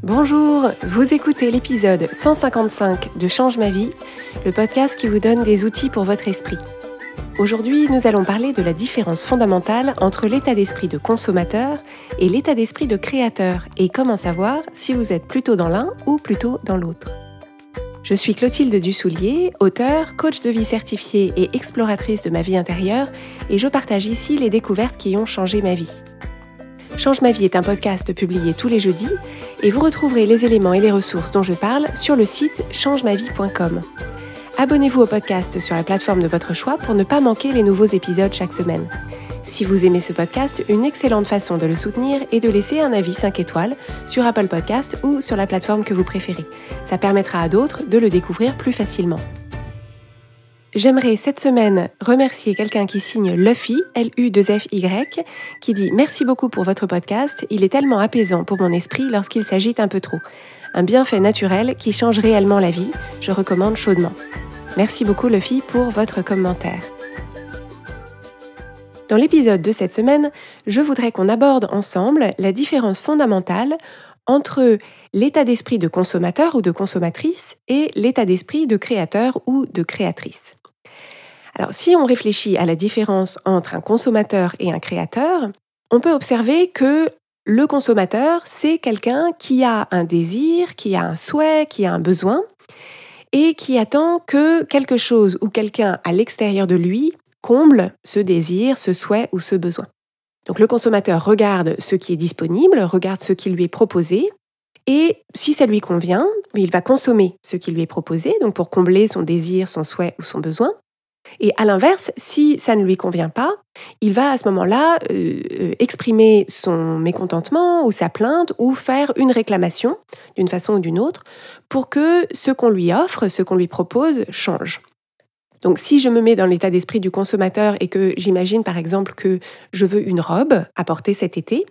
Bonjour, vous écoutez l'épisode 155 de Change ma vie, le podcast qui vous donne des outils pour votre esprit. Aujourd'hui, nous allons parler de la différence fondamentale entre l'état d'esprit de consommateur et l'état d'esprit de créateur et comment savoir si vous êtes plutôt dans l'un ou plutôt dans l'autre. Je suis Clotilde Dussoulier, auteure, coach de vie certifiée et exploratrice de ma vie intérieure et je partage ici les découvertes qui ont changé ma vie. Change ma vie est un podcast publié tous les jeudis et vous retrouverez les éléments et les ressources dont je parle sur le site changemavie.com. Abonnez-vous au podcast sur la plateforme de votre choix pour ne pas manquer les nouveaux épisodes chaque semaine. Si vous aimez ce podcast, une excellente façon de le soutenir est de laisser un avis 5 étoiles sur Apple Podcast ou sur la plateforme que vous préférez. Ça permettra à d'autres de le découvrir plus facilement. J'aimerais cette semaine remercier quelqu'un qui signe Luffy, L-U-2-F-Y, qui dit « Merci beaucoup pour votre podcast, il est tellement apaisant pour mon esprit lorsqu'il s'agite un peu trop. Un bienfait naturel qui change réellement la vie, je recommande chaudement. » Merci beaucoup Luffy pour votre commentaire. Dans l'épisode de cette semaine, je voudrais qu'on aborde ensemble la différence fondamentale entre l'état d'esprit de consommateur ou de consommatrice et l'état d'esprit de créateur ou de créatrice. Alors, si on réfléchit à la différence entre un consommateur et un créateur, on peut observer que le consommateur, c'est quelqu'un qui a un désir, qui a un souhait, qui a un besoin et qui attend que quelque chose ou quelqu'un à l'extérieur de lui comble ce désir, ce souhait ou ce besoin. Donc, le consommateur regarde ce qui est disponible, regarde ce qui lui est proposé et si ça lui convient, il va consommer ce qui lui est proposé, donc pour combler son désir, son souhait ou son besoin. Et à l'inverse, si ça ne lui convient pas, il va à ce moment-là exprimer son mécontentement ou sa plainte ou faire une réclamation d'une façon ou d'une autre pour que ce qu'on lui offre, ce qu'on lui propose, change. Donc si je me mets dans l'état d'esprit du consommateur et que j'imagine par exemple que je veux une robe à porter cet été,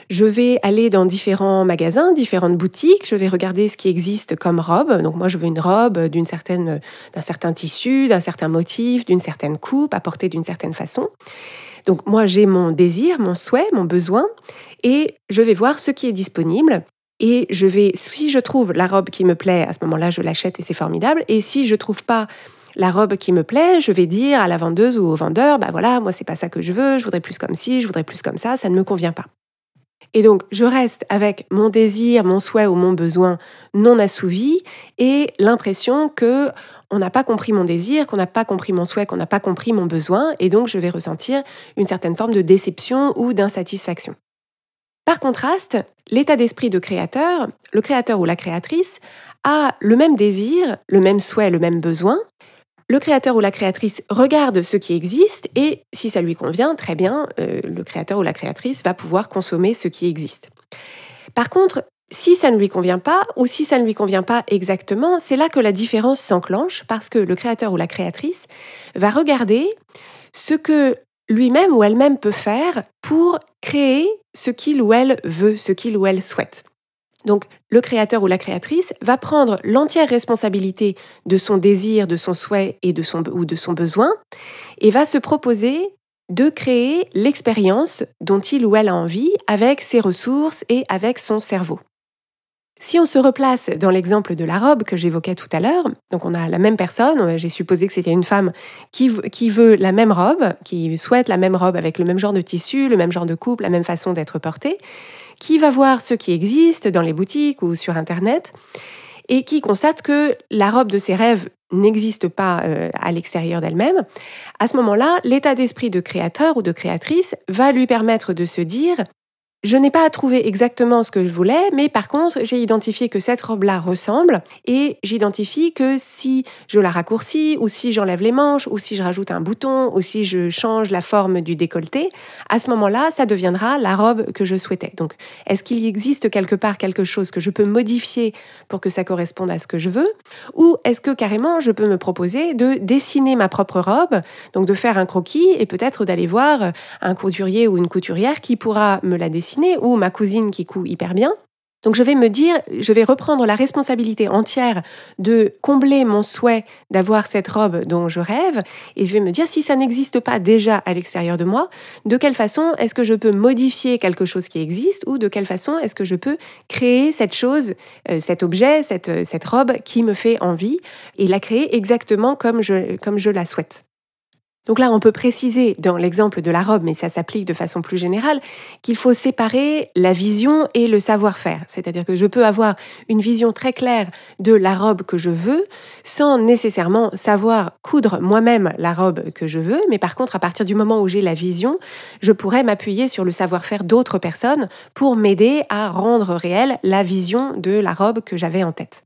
je vais aller dans différents magasins, différentes boutiques, je vais regarder ce qui existe comme robe. Donc moi, je veux une robe d'un certain tissu, d'un certain motif, d'une certaine coupe, à porter d'une certaine façon. Donc moi, j'ai mon désir, mon souhait, mon besoin, et je vais voir ce qui est disponible. Et si je trouve la robe qui me plaît, à ce moment-là, je l'achète et c'est formidable. Et si je trouve pas la robe qui me plaît, je vais dire à la vendeuse ou au vendeur, voilà, moi, c'est pas ça que je voudrais plus comme ci, je voudrais plus comme ça ne me convient pas. Et donc, je reste avec mon désir, mon souhait ou mon besoin non assouvi et l'impression qu'on n'a pas compris mon désir, qu'on n'a pas compris mon souhait, qu'on n'a pas compris mon besoin et donc je vais ressentir une certaine forme de déception ou d'insatisfaction. Par contraste, l'état d'esprit de créateur, le créateur ou la créatrice, a le même désir, le même souhait, le même besoin. Le créateur ou la créatrice regarde ce qui existe et si ça lui convient, très bien, le créateur ou la créatrice va pouvoir consommer ce qui existe. Par contre, si ça ne lui convient pas ou si ça ne lui convient pas exactement, c'est là que la différence s'enclenche parce que le créateur ou la créatrice va regarder ce que lui-même ou elle-même peut faire pour créer ce qu'il ou elle veut, ce qu'il ou elle souhaite. Donc, le créateur ou la créatrice va prendre l'entière responsabilité de son désir, de son souhait et de son besoin et va se proposer de créer l'expérience dont il ou elle a envie avec ses ressources et avec son cerveau. Si on se replace dans l'exemple de la robe que j'évoquais tout à l'heure, donc on a la même personne, j'ai supposé que c'était une femme qui veut la même robe, qui souhaite la même robe avec le même genre de tissu, le même genre de coupe, la même façon d'être portée, qui va voir ce qui existe dans les boutiques ou sur Internet et qui constate que la robe de ses rêves n'existe pas à l'extérieur d'elle-même, à ce moment-là, l'état d'esprit de créateur ou de créatrice va lui permettre de se dire « Je n'ai pas trouvé exactement ce que je voulais, mais par contre, j'ai identifié que cette robe-là ressemble et j'identifie que si je la raccourcis ou si j'enlève les manches ou si je rajoute un bouton ou si je change la forme du décolleté, à ce moment-là, ça deviendra la robe que je souhaitais. Donc, est-ce qu'il existe quelque part quelque chose que je peux modifier pour que ça corresponde à ce que je veux? Ou est-ce que carrément, je peux me proposer de dessiner ma propre robe, donc de faire un croquis et peut-être d'aller voir un couturier ou une couturière qui pourra me la dessiner ou ma cousine qui coud hyper bien Donc je vais me dire, je vais reprendre la responsabilité entière de combler mon souhait d'avoir cette robe dont je rêve, et je vais me dire, si ça n'existe pas déjà à l'extérieur de moi, de quelle façon est-ce que je peux modifier quelque chose qui existe, ou de quelle façon est-ce que je peux créer cette chose, cet objet, cette robe qui me fait envie, et la créer exactement comme je la souhaite. Donc là, on peut préciser dans l'exemple de la robe, mais ça s'applique de façon plus générale, qu'il faut séparer la vision et le savoir-faire. C'est-à-dire que je peux avoir une vision très claire de la robe que je veux, sans nécessairement savoir coudre moi-même la robe que je veux, mais par contre, à partir du moment où j'ai la vision, je pourrais m'appuyer sur le savoir-faire d'autres personnes pour m'aider à rendre réelle la vision de la robe que j'avais en tête.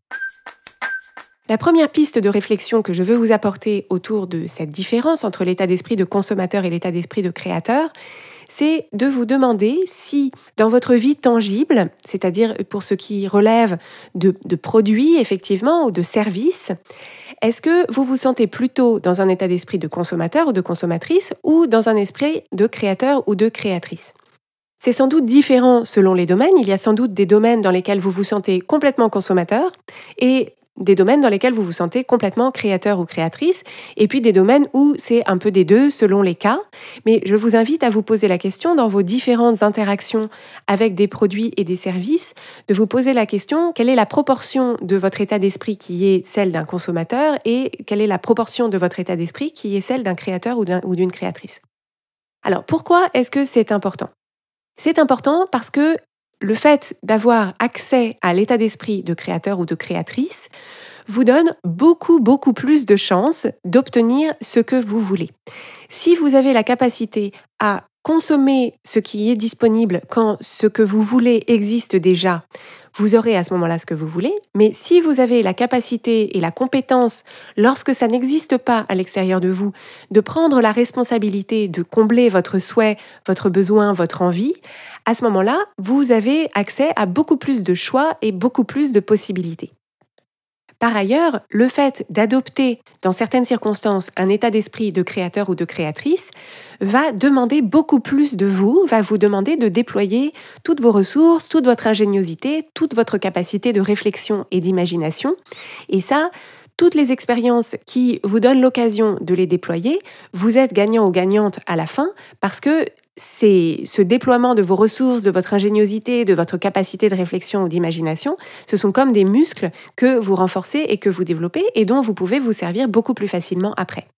La première piste de réflexion que je veux vous apporter autour de cette différence entre l'état d'esprit de consommateur et l'état d'esprit de créateur, c'est de vous demander si, dans votre vie tangible, c'est-à-dire pour ce qui relève de produits effectivement ou de services, est-ce que vous vous sentez plutôt dans un état d'esprit de consommateur ou de consommatrice ou dans un esprit de créateur ou de créatrice ? C'est sans doute différent selon les domaines. Il y a sans doute des domaines dans lesquels vous vous sentez complètement consommateur et des domaines dans lesquels vous vous sentez complètement créateur ou créatrice, et puis des domaines où c'est un peu des deux selon les cas. Mais je vous invite à vous poser la question dans vos différentes interactions avec des produits et des services, de vous poser la question, quelle est la proportion de votre état d'esprit qui est celle d'un consommateur et quelle est la proportion de votre état d'esprit qui est celle d'un créateur ou d'une créatrice. Alors pourquoi est-ce que c'est important ? C'est important parce que le fait d'avoir accès à l'état d'esprit de créateur ou de créatrice vous donne beaucoup plus de chances d'obtenir ce que vous voulez. Si vous avez la capacité à consommer ce qui est disponible quand ce que vous voulez existe déjà, vous aurez à ce moment-là ce que vous voulez. Mais si vous avez la capacité et la compétence, lorsque ça n'existe pas à l'extérieur de vous, de prendre la responsabilité de combler votre souhait, votre besoin, votre envie, à ce moment-là, vous avez accès à beaucoup plus de choix et beaucoup plus de possibilités. Par ailleurs, le fait d'adopter, dans certaines circonstances, un état d'esprit de créateur ou de créatrice va demander beaucoup plus de vous, va vous demander de déployer toutes vos ressources, toute votre ingéniosité, toute votre capacité de réflexion et d'imagination. Et ça, toutes les expériences qui vous donnent l'occasion de les déployer, vous êtes gagnant ou gagnante à la fin parce que c'est ce déploiement de vos ressources, de votre ingéniosité, de votre capacité de réflexion ou d'imagination, ce sont comme des muscles que vous renforcez et que vous développez et dont vous pouvez vous servir beaucoup plus facilement après.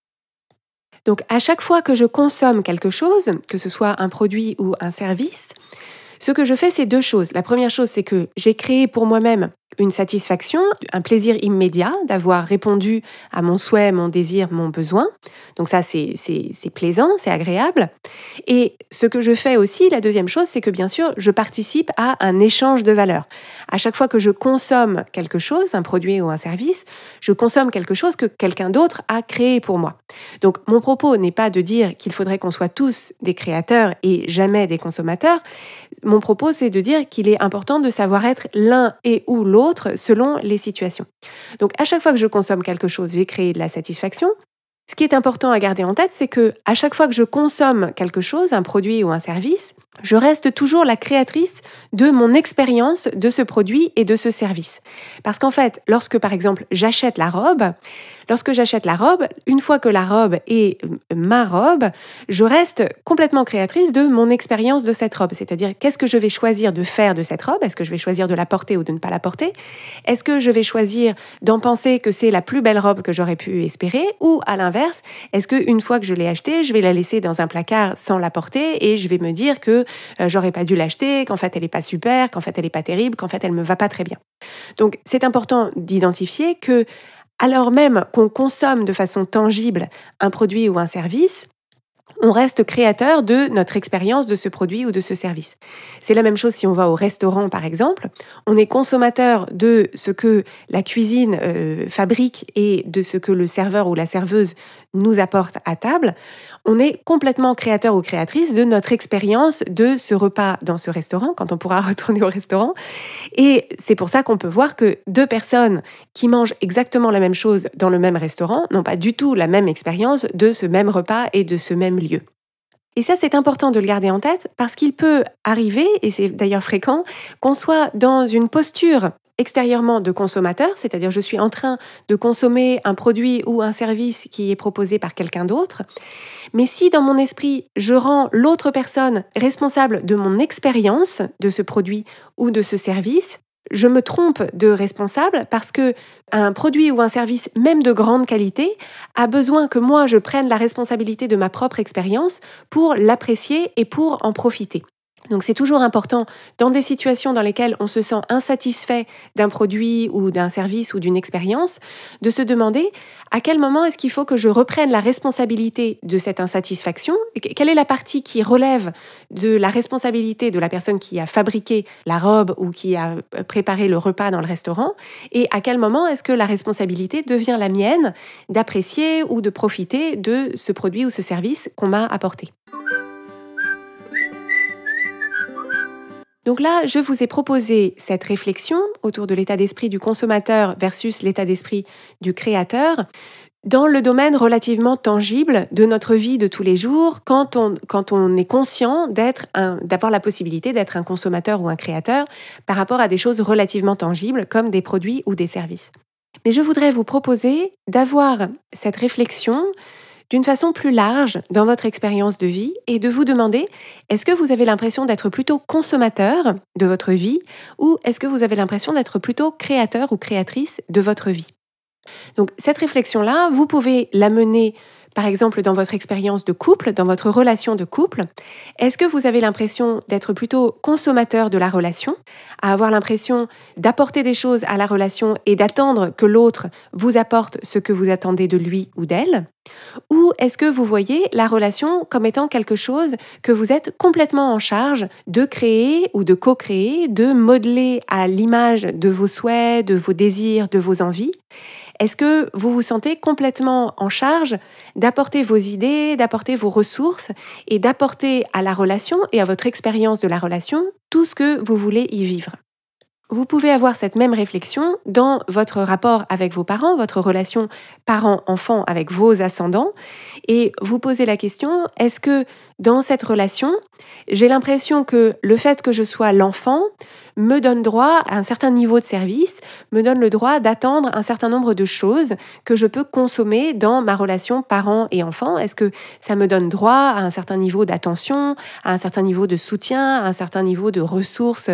Donc à chaque fois que je consomme quelque chose, que ce soit un produit ou un service, ce que je fais, c'est deux choses. La première chose, c'est que j'ai créé pour moi-même une satisfaction, un plaisir immédiat d'avoir répondu à mon souhait, mon désir, mon besoin. Donc ça, c'est plaisant, c'est agréable. Et ce que je fais aussi, la deuxième chose, c'est que bien sûr, je participe à un échange de valeurs. À chaque fois que je consomme quelque chose, un produit ou un service, je consomme quelque chose que quelqu'un d'autre a créé pour moi. Donc mon propos n'est pas de dire qu'il faudrait qu'on soit tous des créateurs et jamais des consommateurs. Mon propos, c'est de dire qu'il est important de savoir être l'un et ou l'autre selon les situations. Donc, à chaque fois que je consomme quelque chose, j'ai créé de la satisfaction. Ce qui est important à garder en tête, c'est que à chaque fois que je consomme quelque chose, un produit ou un service, je reste toujours la créatrice de mon expérience de ce produit et de ce service. Parce qu'en fait, lorsque par exemple j'achète la robe, une fois que la robe est ma robe, je reste complètement créatrice de mon expérience de cette robe. C'est-à-dire, qu'est-ce que je vais choisir de faire de cette robe ? Est-ce que je vais choisir de la porter ou de ne pas la porter ? Est-ce que je vais choisir d'en penser que c'est la plus belle robe que j'aurais pu espérer ? Ou à l'inverse, est-ce qu'une fois que je l'ai achetée, je vais la laisser dans un placard sans la porter et je vais me dire que j'aurais pas dû l'acheter, qu'en fait elle est pas super, qu'en fait elle est pas terrible, qu'en fait elle me va pas très bien. Donc c'est important d'identifier que alors même qu'on consomme de façon tangible un produit ou un service, on reste créateur de notre expérience de ce produit ou de ce service. C'est la même chose si on va au restaurant, par exemple. On est consommateur de ce que la cuisine fabrique et de ce que le serveur ou la serveuse nous apporte à table. On est complètement créateur ou créatrice de notre expérience de ce repas dans ce restaurant, quand on pourra retourner au restaurant. Et c'est pour ça qu'on peut voir que deux personnes qui mangent exactement la même chose dans le même restaurant n'ont pas du tout la même expérience de ce même repas et de ce même lieu. Et ça, c'est important de le garder en tête parce qu'il peut arriver, et c'est d'ailleurs fréquent, qu'on soit dans une posture extérieurement de consommateur, c'est-à-dire je suis en train de consommer un produit ou un service qui est proposé par quelqu'un d'autre, mais si dans mon esprit, je rends l'autre personne responsable de mon expérience de ce produit ou de ce service, je me trompe de responsable parce que un produit ou un service, même de grande qualité, a besoin que moi je prenne la responsabilité de ma propre expérience pour l'apprécier et pour en profiter. Donc c'est toujours important, dans des situations dans lesquelles on se sent insatisfait d'un produit ou d'un service ou d'une expérience, de se demander à quel moment est-ce qu'il faut que je reprenne la responsabilité de cette insatisfaction, quelle est la partie qui relève de la responsabilité de la personne qui a fabriqué la robe ou qui a préparé le repas dans le restaurant, et à quel moment est-ce que la responsabilité devient la mienne d'apprécier ou de profiter de ce produit ou ce service qu'on m'a apporté. Donc là, je vous ai proposé cette réflexion autour de l'état d'esprit du consommateur versus l'état d'esprit du créateur dans le domaine relativement tangible de notre vie de tous les jours, quand on est conscient d'avoir la possibilité d'être un consommateur ou un créateur par rapport à des choses relativement tangibles comme des produits ou des services. Mais je voudrais vous proposer d'avoir cette réflexion d'une façon plus large dans votre expérience de vie et de vous demander, est-ce que vous avez l'impression d'être plutôt consommateur de votre vie ou est-ce que vous avez l'impression d'être plutôt créateur ou créatrice de votre vie? Donc cette réflexion-là, vous pouvez la mener par exemple dans votre expérience de couple, dans votre relation de couple. Est-ce que vous avez l'impression d'être plutôt consommateur de la relation, à avoir l'impression d'apporter des choses à la relation et d'attendre que l'autre vous apporte ce que vous attendez de lui ou d'elle? Ou est-ce que vous voyez la relation comme étant quelque chose que vous êtes complètement en charge de créer ou de co-créer, de modeler à l'image de vos souhaits, de vos désirs, de vos envies? Est-ce que vous vous sentez complètement en charge d'apporter vos idées, d'apporter vos ressources et d'apporter à la relation et à votre expérience de la relation tout ce que vous voulez y vivre? Vous pouvez avoir cette même réflexion dans votre rapport avec vos parents, votre relation parent-enfant avec vos ascendants, et vous posez la question, est-ce que dans cette relation, j'ai l'impression que le fait que je sois l'enfant me donne droit à un certain niveau de service, me donne le droit d'attendre un certain nombre de choses que je peux consommer dans ma relation parent et enfant? Est-ce que ça me donne droit à un certain niveau d'attention, à un certain niveau de soutien, à un certain niveau de ressources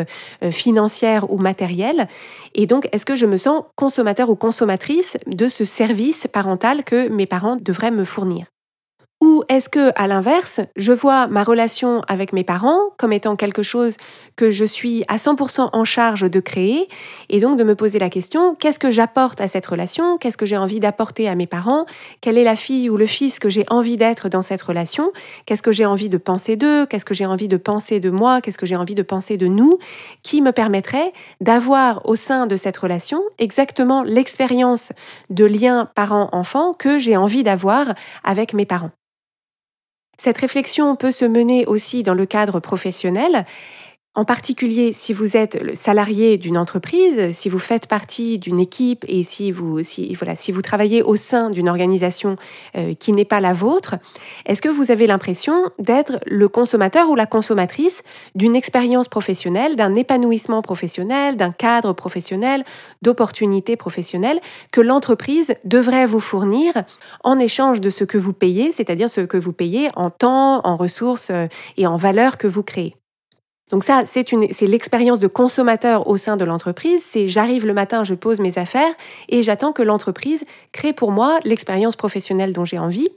financières ou matérielles? Et donc, est-ce que je me sens consommateur ou consommatrice de ce service parental que mes parents devraient me fournir? Ou est-ce que, à l'inverse, je vois ma relation avec mes parents comme étant quelque chose que je suis à 100% en charge de créer et donc de me poser la question, qu'est-ce que j'apporte à cette relation? Qu'est-ce que j'ai envie d'apporter à mes parents? Quelle est la fille ou le fils que j'ai envie d'être dans cette relation? Qu'est-ce que j'ai envie de penser d'eux? Qu'est-ce que j'ai envie de penser de moi? Qu'est-ce que j'ai envie de penser de nous? Qui me permettrait d'avoir au sein de cette relation exactement l'expérience de lien parent-enfant que j'ai envie d'avoir avec mes parents. Cette réflexion peut se mener aussi dans le cadre professionnel, en particulier si vous êtes le salarié d'une entreprise, si vous faites partie d'une équipe et si vous travaillez au sein d'une organisation qui n'est pas la vôtre. Est-ce que vous avez l'impression d'être le consommateur ou la consommatrice d'une expérience professionnelle, d'un épanouissement professionnel, d'un cadre professionnel, d'opportunités professionnelles que l'entreprise devrait vous fournir en échange de ce que vous payez, c'est-à-dire ce que vous payez en temps, en ressources et en valeur que vous créez? Donc ça, c'est l'expérience de consommateur au sein de l'entreprise. C'est j'arrive le matin, je pose mes affaires et j'attends que l'entreprise crée pour moi l'expérience professionnelle dont j'ai envie.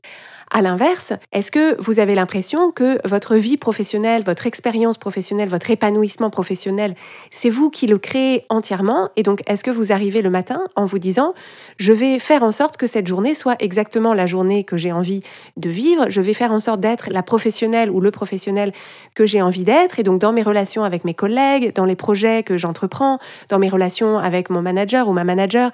À l'inverse, est-ce que vous avez l'impression que votre vie professionnelle, votre expérience professionnelle, votre épanouissement professionnel, c'est vous qui le créez entièrement? Et donc, est-ce que vous arrivez le matin en vous disant « Je vais faire en sorte que cette journée soit exactement la journée que j'ai envie de vivre. Je vais faire en sorte d'être la professionnelle ou le professionnel que j'ai envie d'être. Et donc, dans mes relations avec mes collègues, dans les projets que j'entreprends, dans mes relations avec mon manager ou ma manager,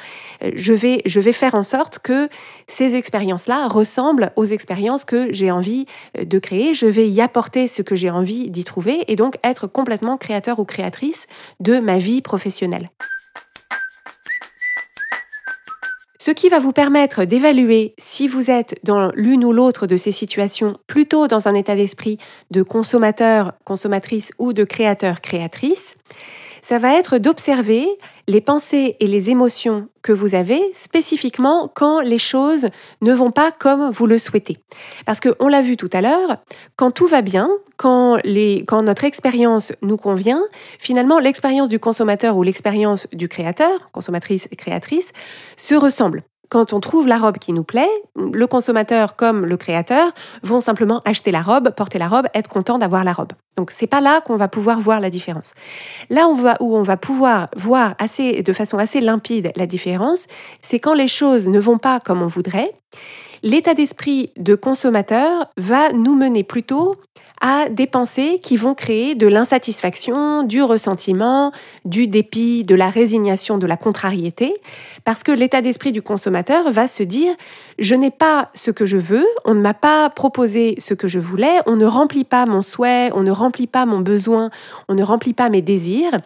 je vais faire en sorte que ces expériences-là ressemblent aux expériences que j'ai envie de créer. Je vais y apporter ce que j'ai envie d'y trouver et donc être complètement créateur ou créatrice de ma vie professionnelle. Ce qui va vous permettre d'évaluer si vous êtes dans l'une ou l'autre de ces situations, plutôt dans un état d'esprit de consommateur, consommatrice ou de créateur, créatrice. Ça va être d'observer les pensées et les émotions que vous avez spécifiquement quand les choses ne vont pas comme vous le souhaitez. Parce qu'on l'a vu tout à l'heure, quand tout va bien, quand notre expérience nous convient, finalement l'expérience du consommateur ou l'expérience du créateur, consommatrice et créatrice, se ressemble. Quand on trouve la robe qui nous plaît, le consommateur comme le créateur vont simplement acheter la robe, porter la robe, être content d'avoir la robe. Donc c'est pas là qu'on va pouvoir voir la différence. Là où on va pouvoir voir de façon assez limpide la différence, c'est quand les choses ne vont pas comme on voudrait. L'état d'esprit de consommateur va nous mener plutôt à des pensées qui vont créer de l'insatisfaction, du ressentiment, du dépit, de la résignation, de la contrariété, parce que l'état d'esprit du consommateur va se dire « je n'ai pas ce que je veux, on ne m'a pas proposé ce que je voulais, on ne remplit pas mon souhait, on ne remplit pas mon besoin, on ne remplit pas mes désirs ».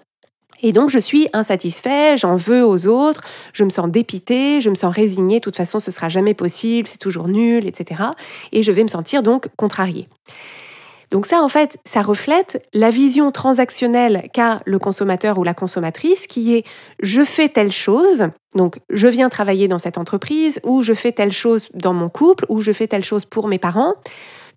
Et donc, je suis insatisfait, j'en veux aux autres, je me sens dépité, je me sens résigné, de toute façon, ce sera jamais possible, c'est toujours nul, etc. Et je vais me sentir donc contrarié. Donc ça, en fait, ça reflète la vision transactionnelle qu'a le consommateur ou la consommatrice, qui est « je fais telle chose », donc je viens travailler dans cette entreprise, ou je fais telle chose dans mon couple, ou je fais telle chose pour mes parents.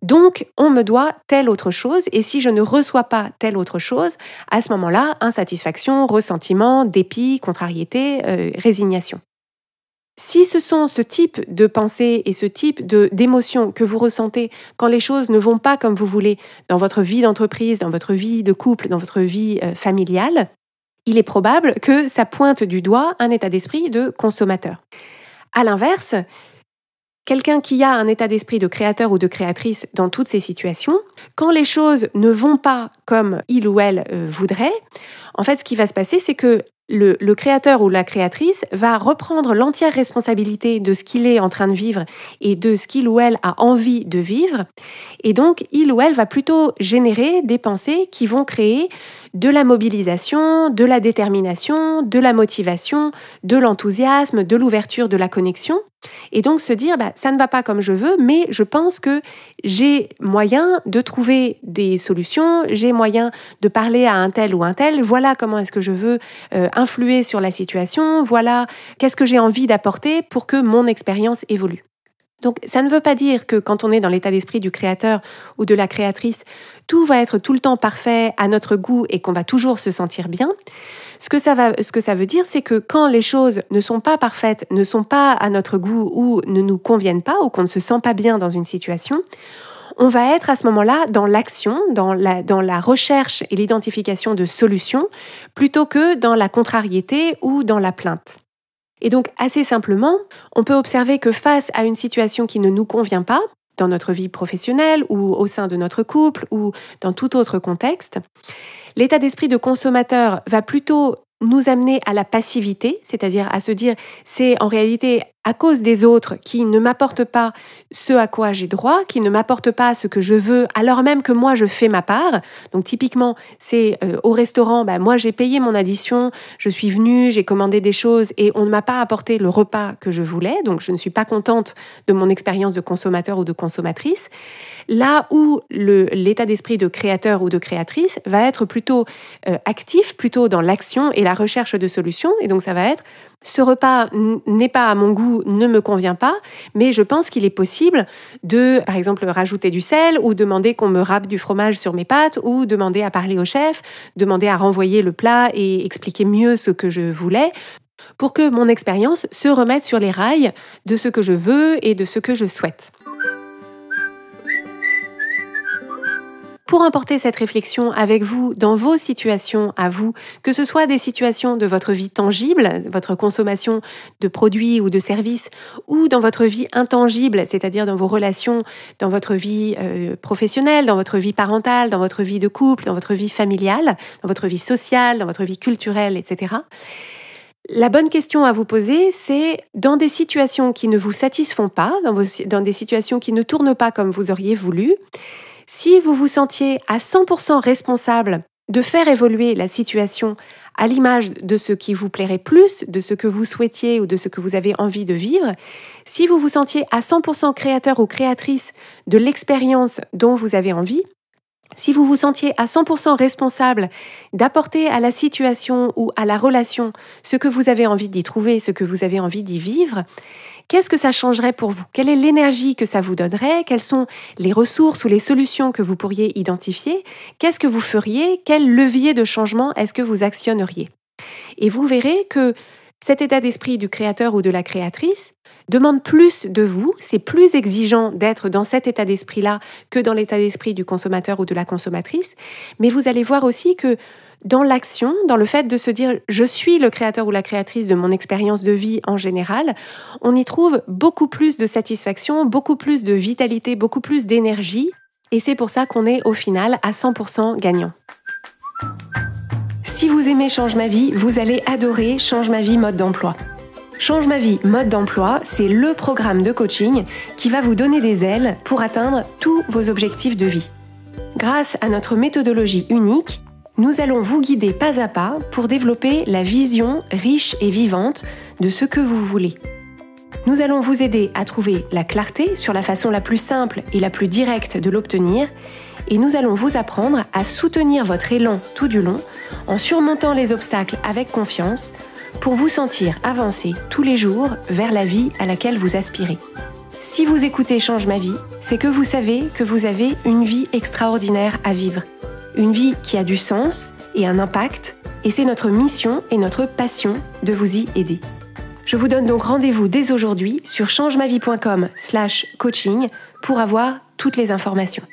Donc, on me doit telle autre chose, et si je ne reçois pas telle autre chose, à ce moment-là, insatisfaction, ressentiment, dépit, contrariété, résignation. Si ce sont ce type de pensée et ce type d'émotions que vous ressentez quand les choses ne vont pas comme vous voulez dans votre vie d'entreprise, dans votre vie de couple, dans votre vie familiale, il est probable que ça pointe du doigt un état d'esprit de consommateur. À l'inverse, quelqu'un qui a un état d'esprit de créateur ou de créatrice dans toutes ces situations, quand les choses ne vont pas comme il ou elle voudrait, en fait, ce qui va se passer, c'est que le créateur ou la créatrice va reprendre l'entière responsabilité de ce qu'il est en train de vivre et de ce qu'il ou elle a envie de vivre. Et donc, il ou elle va plutôt générer des pensées qui vont créer de la mobilisation, de la détermination, de la motivation, de l'enthousiasme, de l'ouverture, de la connexion. Et donc se dire, ça ne va pas comme je veux, mais je pense que j'ai moyen de trouver des solutions, j'ai moyen de parler à un tel ou un tel, voilà comment est-ce que je veux influer sur la situation, voilà qu'est-ce que j'ai envie d'apporter pour que mon expérience évolue. Donc, ça ne veut pas dire que quand on est dans l'état d'esprit du créateur ou de la créatrice, tout va être tout le temps parfait à notre goût et qu'on va toujours se sentir bien. Ce que ça veut dire, c'est que quand les choses ne sont pas parfaites, ne sont pas à notre goût ou ne nous conviennent pas ou qu'on ne se sent pas bien dans une situation, on va être à ce moment-là dans l'action, dans la recherche et l'identification de solutions, plutôt que dans la contrariété ou dans la plainte. Et donc, assez simplement, on peut observer que face à une situation qui ne nous convient pas, dans notre vie professionnelle ou au sein de notre couple ou dans tout autre contexte, l'état d'esprit de consommateur va plutôt nous amener à la passivité, c'est-à-dire à se dire c'est en réalité à cause des autres qui ne m'apportent pas ce à quoi j'ai droit, qui ne m'apportent pas ce que je veux, alors même que moi je fais ma part. Donc typiquement, c'est au restaurant, moi j'ai payé mon addition, je suis venue, j'ai commandé des choses et on ne m'a pas apporté le repas que je voulais, donc je ne suis pas contente de mon expérience de consommateur ou de consommatrice. Là où l'état d'esprit de créateur ou de créatrice va être plutôt actif, plutôt dans l'action et la recherche de solutions. Et donc ça va être, ce repas n'est pas à mon goût, ne me convient pas, mais je pense qu'il est possible de, par exemple, rajouter du sel ou demander qu'on me râpe du fromage sur mes pâtes ou demander à parler au chef, demander à renvoyer le plat et expliquer mieux ce que je voulais pour que mon expérience se remette sur les rails de ce que je veux et de ce que je souhaite. Pour emporter cette réflexion avec vous dans vos situations à vous, que ce soit des situations de votre vie tangible, votre consommation de produits ou de services, ou dans votre vie intangible, c'est-à-dire dans vos relations, dans votre vie professionnelle, dans votre vie parentale, dans votre vie de couple, dans votre vie familiale, dans votre vie sociale, dans votre vie culturelle, etc. La bonne question à vous poser, c'est dans des situations qui ne vous satisfont pas, dans des situations qui ne tournent pas comme vous auriez voulu, si vous vous sentiez à 100% responsable de faire évoluer la situation à l'image de ce qui vous plairait plus, de ce que vous souhaitiez ou de ce que vous avez envie de vivre. Si vous vous sentiez à 100% créateur ou créatrice de l'expérience dont vous avez envie, si vous vous sentiez à 100% responsable d'apporter à la situation ou à la relation ce que vous avez envie d'y trouver, ce que vous avez envie d'y vivre, qu'est-ce que ça changerait pour vous? Quelle est l'énergie que ça vous donnerait? Quelles sont les ressources ou les solutions que vous pourriez identifier? Qu'est-ce que vous feriez? Quel levier de changement est-ce que vous actionneriez? Et vous verrez que cet état d'esprit du créateur ou de la créatrice demande plus de vous, c'est plus exigeant d'être dans cet état d'esprit-là que dans l'état d'esprit du consommateur ou de la consommatrice, mais vous allez voir aussi que dans l'action, dans le fait de se dire « je suis le créateur ou la créatrice de mon expérience de vie en général », on y trouve beaucoup plus de satisfaction, beaucoup plus de vitalité, beaucoup plus d'énergie, et c'est pour ça qu'on est au final à 100% gagnant. Si vous aimez Change ma vie, vous allez adorer Change ma vie mode d'emploi. Change ma vie mode d'emploi, c'est le programme de coaching qui va vous donner des ailes pour atteindre tous vos objectifs de vie. Grâce à notre méthodologie unique, nous allons vous guider pas à pas pour développer la vision riche et vivante de ce que vous voulez. Nous allons vous aider à trouver la clarté sur la façon la plus simple et la plus directe de l'obtenir, et nous allons vous apprendre à soutenir votre élan tout du long en surmontant les obstacles avec confiance pour vous sentir avancer tous les jours vers la vie à laquelle vous aspirez. Si vous écoutez Change ma vie, c'est que vous savez que vous avez une vie extraordinaire à vivre. Une vie qui a du sens et un impact, et c'est notre mission et notre passion de vous y aider. Je vous donne donc rendez-vous dès aujourd'hui sur changemavie.com/coaching pour avoir toutes les informations.